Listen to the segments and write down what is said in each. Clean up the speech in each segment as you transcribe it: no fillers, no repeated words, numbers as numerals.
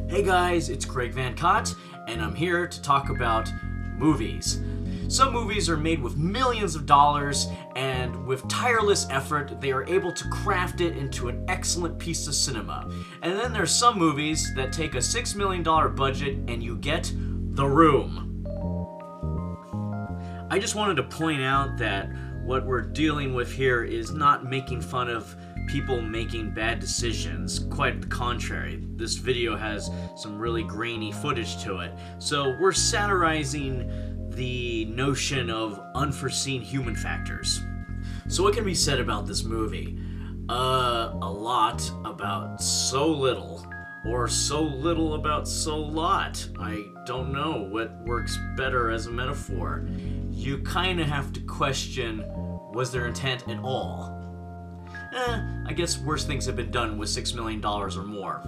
Hey guys, it's Craig Van Cott, and I'm here to talk about movies. Some movies are made with millions of dollars, and with tireless effort, they are able to craft it into an excellent piece of cinema. And then there's some movies that take a $6 million budget, and you get The Room. I just wanted to point out that what we're dealing with here is not making fun of people making bad decisions. Quite the contrary. This video has some really grainy footage to it. So we're satirizing the notion of unforeseen human factors. So what can be said about this movie? A lot about so little. Or so little about so lot. I don't know what works better as a metaphor. You kind of have to question, was there intent at all? I guess worse things have been done with $6 million or more.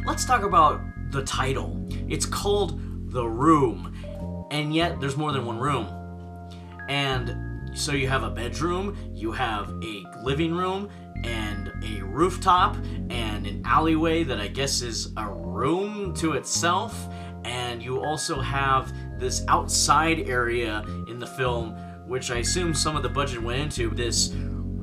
Let's talk about the title. It's called The Room, and yet there's more than one room. And so you have a bedroom, you have a living room, and a rooftop, and an alleyway that I guess is a room to itself, and you also have this outside area in the film, which I assume some of the budget went into, this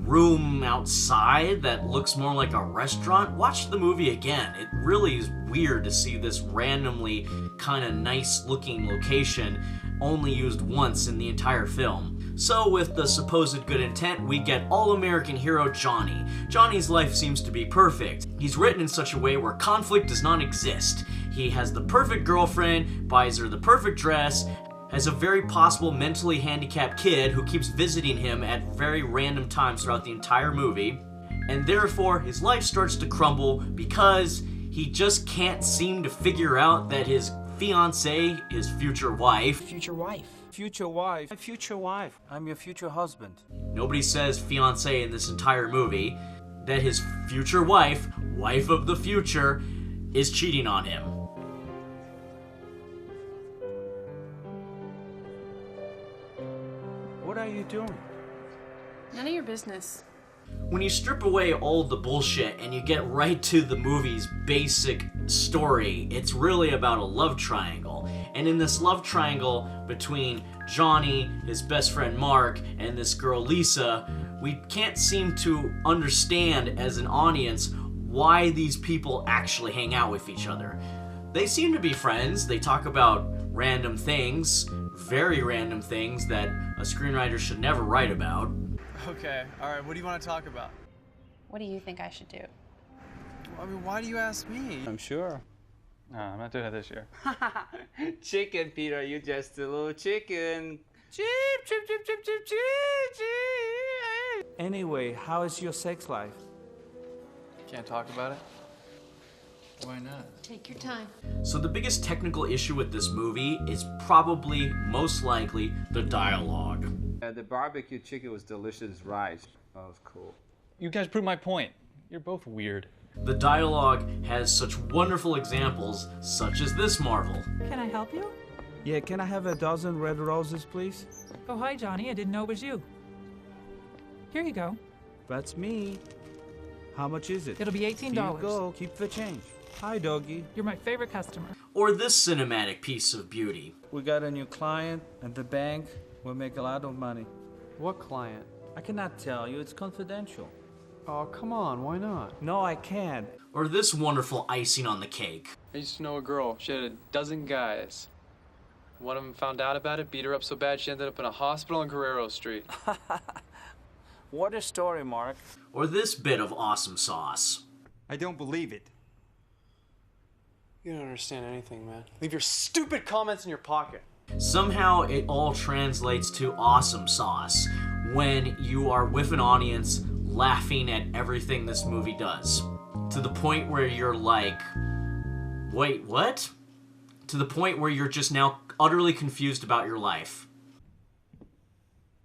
room outside that looks more like a restaurant. Watch the movie again. It really is weird to see this randomly kind of nice looking location only used once in the entire film. So with the supposed good intent, we get all-American hero Johnny. Johnny's life seems to be perfect. He's written in such a way where conflict does not exist. He has the perfect girlfriend, buys her the perfect dress, has a very possible mentally handicapped kid who keeps visiting him at very random times throughout the entire movie, and therefore his life starts to crumble because he just can't seem to figure out that his fiancée, his future wife. Future wife. Future wife. My future wife. I'm your future husband. Nobody says fiancée in this entire movie. That his future wife, wife of the future, is cheating on him. What are you doing? None of your business. When you strip away all the bullshit and you get right to the movie's basic story, it's really about a love triangle. And in this love triangle between Johnny, his best friend Mark, and this girl Lisa, we can't seem to understand as an audience why these people actually hang out with each other. They seem to be friends. They talk about random things, very random things that a screenwriter should never write about. Okay, alright, what do you want to talk about? What do you think I should do? I mean, why do you ask me? I'm sure. No, I'm not doing it this year. Chicken, Peter, you just a little chicken. Chip, chip, chip, chip, chip, chip, chip. Anyway, how is your sex life? Can't talk about it? Why not? Take your time. So the biggest technical issue with this movie is probably, most likely, the dialogue. The barbecue chicken was delicious as rice. That was cool. You guys prove my point. You're both weird. The dialogue has such wonderful examples, such as this marvel. Can I help you? Yeah, can I have a dozen red roses, please? Oh, hi, Johnny. I didn't know it was you. Here you go. That's me. How much is it? It'll be $18. Here you go. Keep the change. Hi, doggy. You're my favorite customer. Or this cinematic piece of beauty. We got a new client at the bank. We'll make a lot of money. What client? I cannot tell you. It's confidential. Oh, come on, why not? No, I can't. Or this wonderful icing on the cake. I used to know a girl. She had a dozen guys. One of them found out about it, beat her up so bad she ended up in a hospital on Guerrero Street. What a story, Mark. Or this bit of awesome sauce. I don't believe it. You don't understand anything, man. Leave your stupid comments in your pocket. Somehow it all translates to awesome sauce when you are with an audience laughing at everything this movie does. To the point where you're like, wait, what? To the point where you're just now utterly confused about your life. Do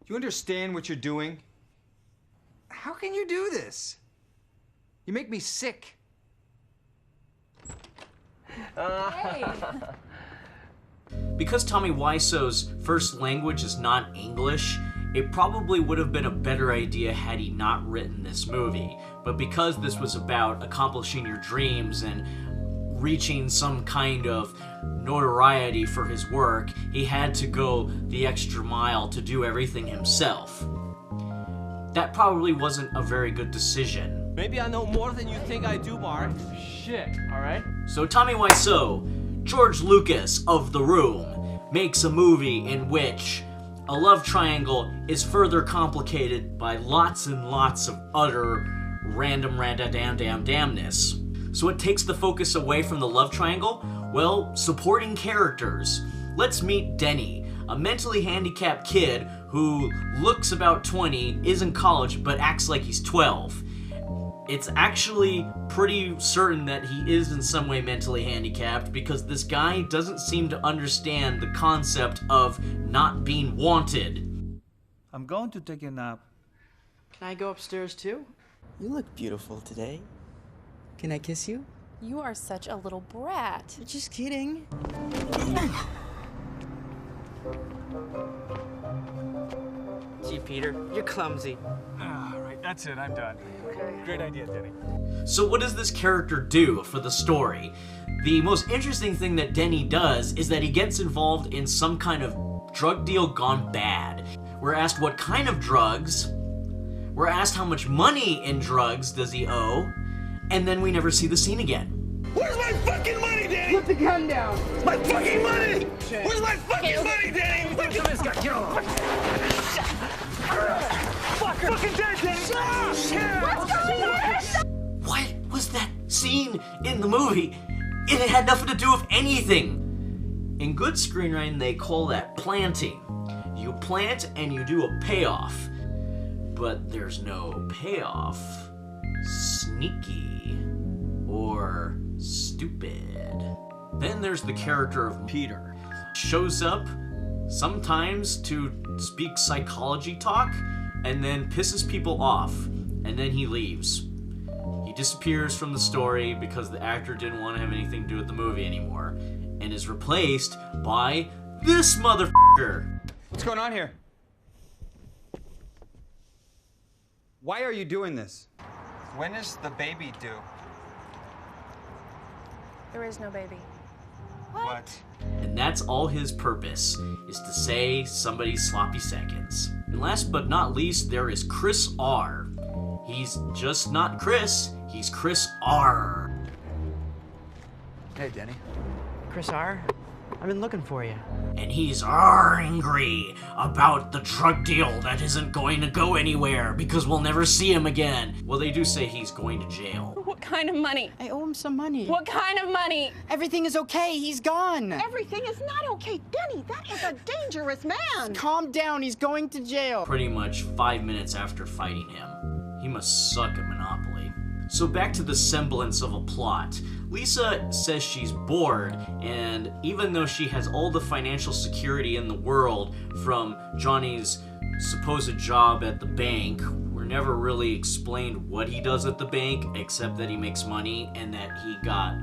you understand what you're doing? How can you do this? You make me sick. Hey! Because Tommy Wiseau's first language is not English, it probably would have been a better idea had he not written this movie. But because this was about accomplishing your dreams and reaching some kind of notoriety for his work, he had to go the extra mile to do everything himself. That probably wasn't a very good decision. Maybe I know more than you think I do, Mark. Shit, alright? So Tommy Wiseau, George Lucas of The Room, makes a movie in which a love triangle is further complicated by lots and lots of utter random damnness. So it takes the focus away from the love triangle? Well, supporting characters. Let's meet Denny, a mentally handicapped kid who looks about 20, is in college, but acts like he's 12. It's actually pretty certain that he is in some way mentally handicapped because this guy doesn't seem to understand the concept of not being wanted. I'm going to take a nap. Can I go upstairs too? You look beautiful today. Can I kiss you? You are such a little brat. Just kidding. Gee, Peter, you're clumsy. Alright, that's it, I'm done. Great idea, Denny. So what does this character do for the story? The most interesting thing that Denny does is that he gets involved in some kind of drug deal gone bad. We're asked what kind of drugs, we're asked how much money in drugs does he owe, and then we never see the scene again. Where's my fucking money, Danny? Put the gun down. My fucking money! Where's my fucking money, Danny? Wait till this guy, get on. Fucking dead, Danny! What was that scene in the movie? And it had nothing to do with anything. In good screenwriting, they call that planting. You plant and you do a payoff. But there's no payoff. Sneaky. Or stupid. Then there's the character of Peter. Shows up sometimes to speak psychology talk and then pisses people off, and then he leaves. He disappears from the story because the actor didn't want to have anything to do with the movie anymore, and is replaced by this motherfucker. What's going on here? Why are you doing this? When is the baby due? There is no baby. What? And that's all his purpose, is to say somebody's sloppy seconds. And last but not least, there is Chris R. He's just not Chris, he's Chris R. Hey, Denny. Chris R., I've been looking for you. And he's angry about the drug deal that isn't going to go anywhere because we'll never see him again. Well, they do say he's going to jail. What kind of money? I owe him some money. What kind of money? Everything is okay. He's gone. Everything is not okay. Denny, that is a dangerous man. Calm down. He's going to jail. Pretty much 5 minutes after fighting him. He must suck at Monopoly. So back to the semblance of a plot. Lisa says she's bored, and even though she has all the financial security in the world from Johnny's supposed job at the bank, we're never really explained what he does at the bank, except that he makes money and that he got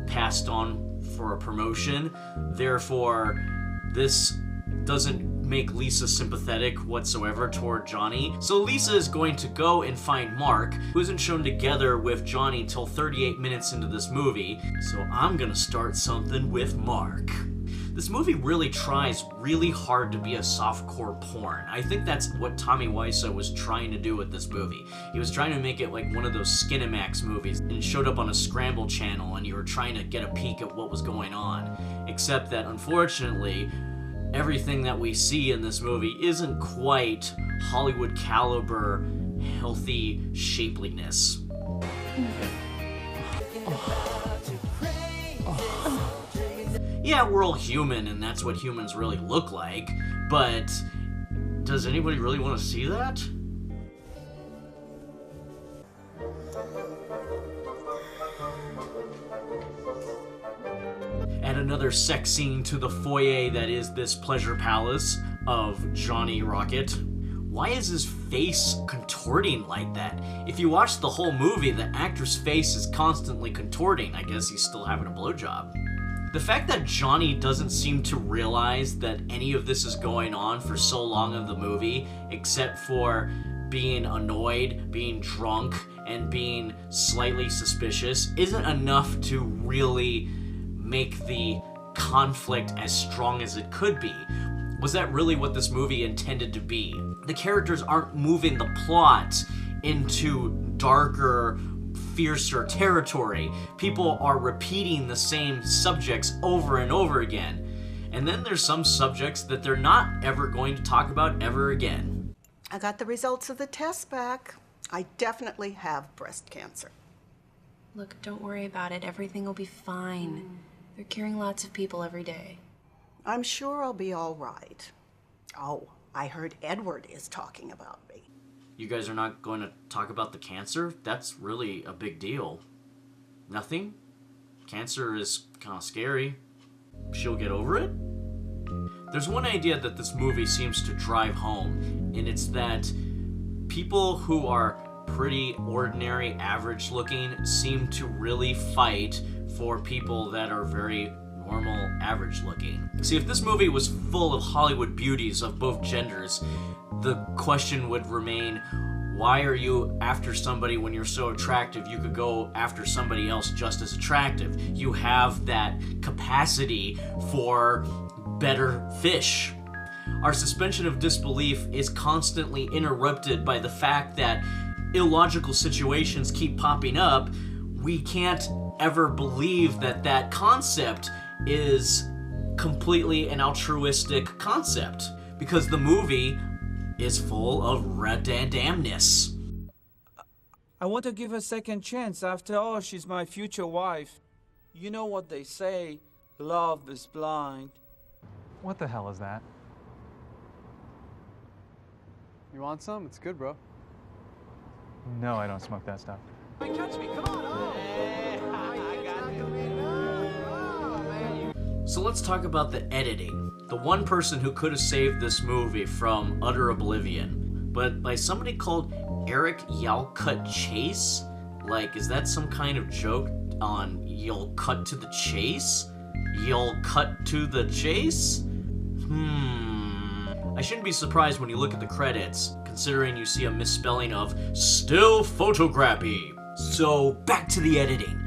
passed on for a promotion. Therefore, this doesn't make Lisa sympathetic whatsoever toward Johnny. So Lisa is going to go and find Mark, who isn't shown together with Johnny till 38 minutes into this movie. So I'm gonna start something with Mark. This movie really tries really hard to be a softcore porn. I think that's what Tommy Wiseau was trying to do with this movie. He was trying to make it like one of those Skinemax movies, and it showed up on a scramble channel and you were trying to get a peek at what was going on. Except that, unfortunately, everything that we see in this movie isn't quite Hollywood caliber, healthy shapeliness. Yeah, we're all human, and that's what humans really look like, but does anybody really want to see that? Add another sex scene to the foyer that is this pleasure palace of Johnny Rocket. Why is his face contorting like that? If you watch the whole movie, the actor's face is constantly contorting. I guess he's still having a blowjob. The fact that Johnny doesn't seem to realize that any of this is going on for so long in the movie, except for being annoyed, being drunk, and being slightly suspicious isn't enough to really make the conflict as strong as it could be. Was that really what this movie intended to be? The characters aren't moving the plot into darker, fiercer territory. People are repeating the same subjects over and over again. And then there's some subjects that they're not ever going to talk about ever again. I got the results of the test back. I definitely have breast cancer. Look, don't worry about it. Everything will be fine. They're curing lots of people every day. I'm sure I'll be all right. Oh, I heard Edward is talking about me. You guys are not going to talk about the cancer? That's really a big deal. Nothing? Cancer is kind of scary. She'll get over it? There's one idea that this movie seems to drive home, and it's that people who are pretty ordinary, average looking seem to really fight for people that are very normal, average looking. See, if this movie was full of Hollywood beauties of both genders, the question would remain, why are you after somebody when you're so attractive? You could go after somebody else just as attractive. You have that capacity for better fish. Our suspension of disbelief is constantly interrupted by the fact that illogical situations keep popping up. We can't ever believe that that concept is completely an altruistic concept, because the movie is full of redandamness. I want to give her a second chance. After all, she's my future wife. You know what they say, love is blind. What the hell is that? You want some? It's good, bro. No, I don't smoke that stuff. Catch me, come on! So let's talk about the editing. The one person who could have saved this movie from utter oblivion, but by somebody called Eric Yalcut Chase? Like, is that some kind of joke on you'll cut to the chase? You'll cut to the chase? I shouldn't be surprised when you look at the credits, considering you see a misspelling of still photography. So, back to the editing.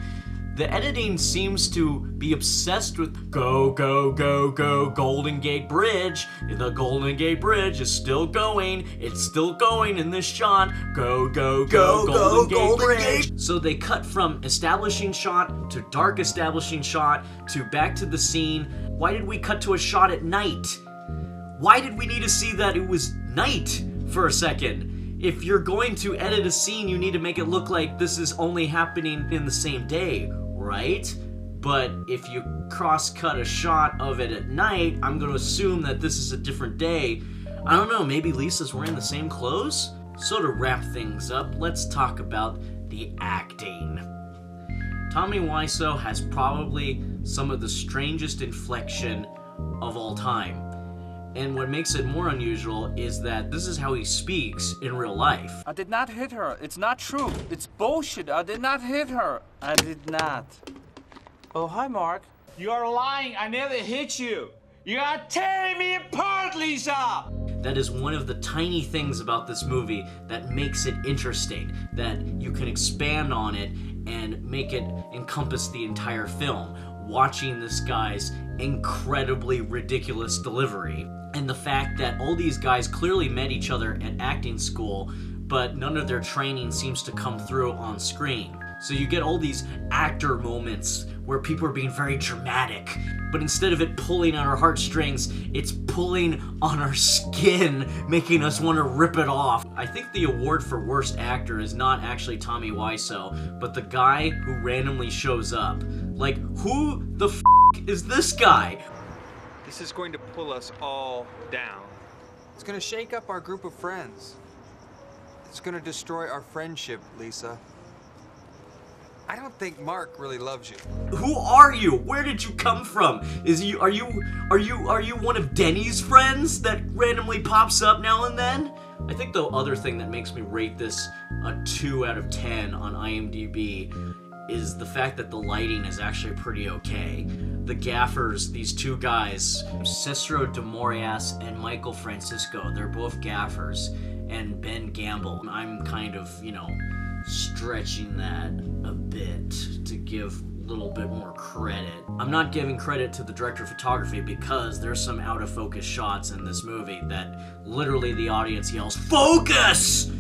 The editing seems to be obsessed with go, go, go, go, Golden Gate Bridge. The Golden Gate Bridge is still going. It's still going in this shot. Go, go, go, Golden Gate Bridge. So they cut from establishing shot to dark establishing shot to back to the scene. Why did we cut to a shot at night? Why did we need to see that it was night for a second? If you're going to edit a scene, you need to make it look like this is only happening in the same day, right? But if you cross-cut a shot of it at night, I'm going to assume that this is a different day. I don't know, maybe Lisa's wearing the same clothes? So to wrap things up, let's talk about the acting. Tommy Wiseau has probably some of the strangest inflection of all time. And what makes it more unusual is that this is how he speaks in real life. I did not hit her. It's not true. It's bullshit. I did not hit her. I did not. Oh, hi, Mark. You are lying. I never hit you. You are tearing me apart, Lisa! That is one of the tiny things about this movie that makes it interesting, that you can expand on it and make it encompass the entire film. Watching this guy's incredibly ridiculous delivery. And the fact that all these guys clearly met each other at acting school, but none of their training seems to come through on screen. So you get all these actor moments where people are being very dramatic, but instead of it pulling on our heartstrings, it's pulling on our skin, making us want to rip it off. I think the award for worst actor is not actually Tommy Wiseau, but the guy who randomly shows up. Like, who the f*** is this guy? This is going to pull us all down. It's going to shake up our group of friends. It's going to destroy our friendship, Lisa. I don't think Mark really loves you. Who are you? Where did you come from? Are you one of Denny's friends that randomly pops up now and then? I think the other thing that makes me rate this a 2 out of 10 on IMDb is the fact that the lighting is actually pretty okay. The gaffers, these two guys, Cicero de Morias and Michael Francisco, they're both gaffers. and Ben Gamble. I'm kind of, you know, stretching that a bit to give a little bit more credit. I'm not giving credit to the director of photography because there's some out of focus shots in this movie that literally the audience yells, "Focus!"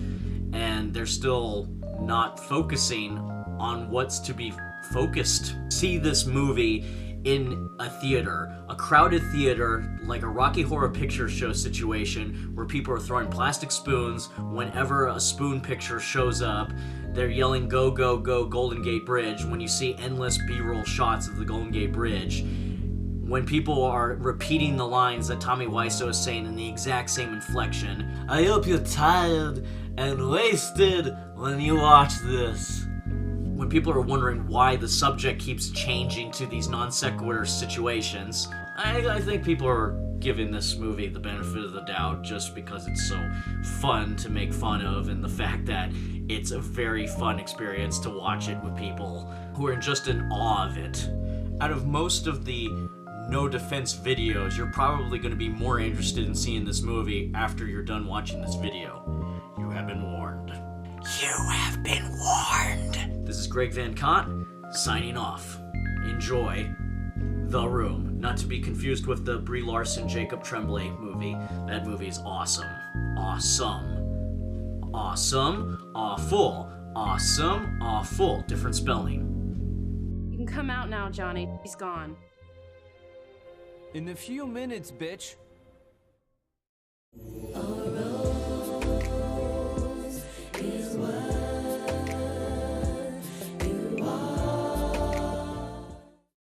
and they're still not focusing on what's to be focused. See this movie in a theater, a crowded theater, like a Rocky Horror Picture Show situation where people are throwing plastic spoons. Whenever a spoon picture shows up, they're yelling, "Go, go, go, Golden Gate Bridge," when you see endless B-roll shots of the Golden Gate Bridge. When people are repeating the lines that Tommy Wiseau is saying in the exact same inflection. "I hope you're tired and wasted when you watch this." When people are wondering why the subject keeps changing to these non sequitur situations, I think people are giving this movie the benefit of the doubt just because it's so fun to make fun of, and the fact that it's a very fun experience to watch it with people who are just in awe of it. Out of most of the no defense videos, you're probably going to be more interested in seeing this movie after you're done watching this video. You have been warned. You have been warned. This is Greg Van Cont, signing off. Enjoy The Room. Not to be confused with the Brie Larson, Jacob Tremblay movie. That movie is awesome. Awesome. Awesome. Awful. Awesome. Awful. Different spelling. You can come out now, Johnny. He's gone. In a few minutes, bitch.